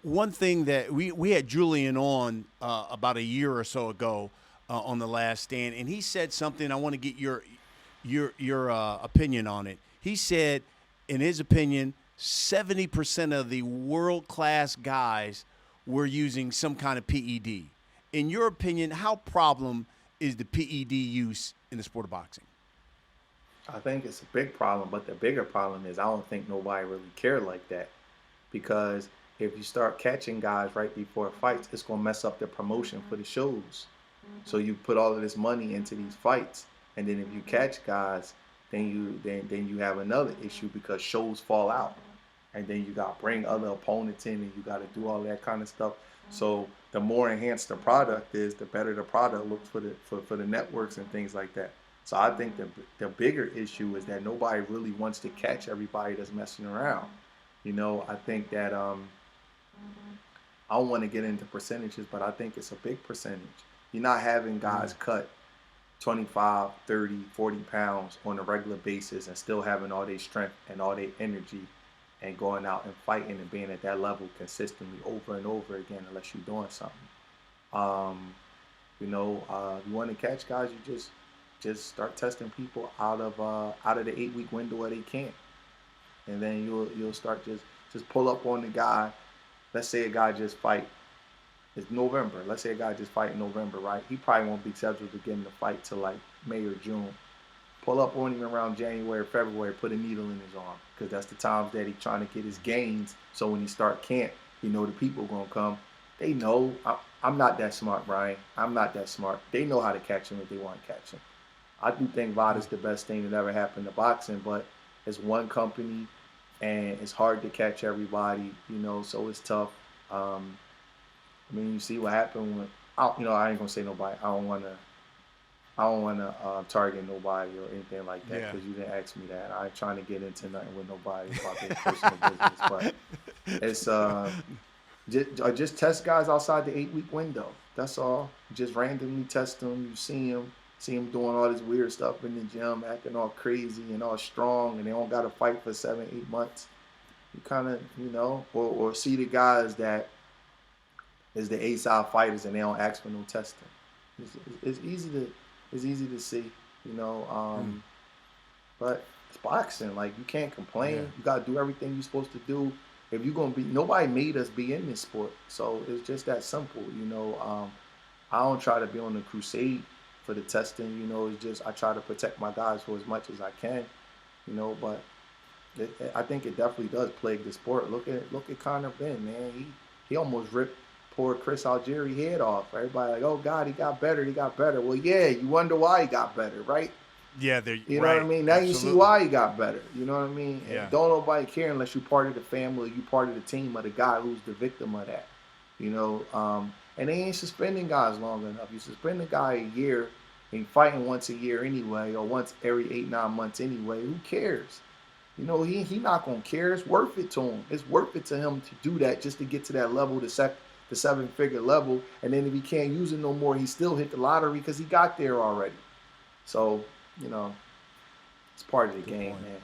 One thing that we had Julian on about a year or so ago on the last stand, and he said something. I want to get your opinion on it. He said, in his opinion, 70% of the world class guys were using some kind of PED. In your opinion, how problem is the PED use in the sport of boxing? I think it's a big problem, but the bigger problem is I don't think nobody really cared like that because if you start catching guys right before fights, it's gonna mess up the promotion for the shows. So you put all of this money into these fights, and then if you catch guys, then you have another issue because shows fall out, and then you got to bring other opponents in, and you got to do all that kind of stuff. So the more enhanced the product is, the better the product looks for the networks and things like that. So I think the bigger issue is that nobody really wants to catch everybody that's messing around. I think that I don't want to get into percentages, but I think it's a big percentage. You're not having guys cut 25, 30, 40 pounds on a regular basis and still having all their strength and all their energy and going out and fighting and being at that level consistently over and over again unless you're doing something. Um, you want to catch guys, you just start testing people out of the 8 week window where they can't, and then you'll start just pull up on the guy. Let's say a guy just fight. It's November. Let's say a guy just fight in November, right? He probably won't be scheduled to get in the fight till like May or June. Pull up on him around January, February, put a needle in his arm because that's the times that he's trying to get his gains. So when he start camp, the people gonna come. They know I'm not that smart, Brian. I'm not that smart. They know how to catch him if they want to catch him. I do think VOD is the best thing that ever happened to boxing, but it's one company and it's hard to catch everybody, so it's tough. You see what happened when I ain't gonna say nobody. I don't wanna target nobody or anything like that Yeah. because you didn't ask me that. I ain't trying to get into nothing with nobody about their personal business, but it's just test guys outside the 8 week window. That's all. Just randomly test them. You see them doing all this weird stuff in the gym, acting all crazy and all strong, and they don't got to fight for 7, 8 months. You kind of, or see the guys that is the A-side fighters and they don't ask for no testing. It's easy to see, you know. But it's boxing. Like, you can't complain. Yeah. You got to do everything you're supposed to do. If you're gonna be, nobody made us be in this sport, so it's just that simple, you know. I don't try to be on the crusade for the testing, you know. It's just I try to protect my guys for as much as I can, you know. But I think it definitely does plague the sport. Look at Conor Ben, man. He almost ripped poor Chris Algieri head off. Everybody like, oh God, he got better. Well, yeah, you wonder why he got better, right? Yeah, they're You know right. what I mean? Now you see Absolutely. why he got better. You know what I mean? Yeah. And don't nobody care unless you're part of the family, you part of the team of the guy who's the victim of that. You know, and they ain't suspending guys long enough. You suspend a guy a year, and fighting once a year anyway, or once every 8, 9 months anyway. Who cares? You know, he not gonna care. It's worth it to him. It's worth it to him to do that just to get to that level, the 7-figure level. And then if he can't use it no more, he still hit the lottery because he got there already. So, you know, it's part of the Good game, point. man.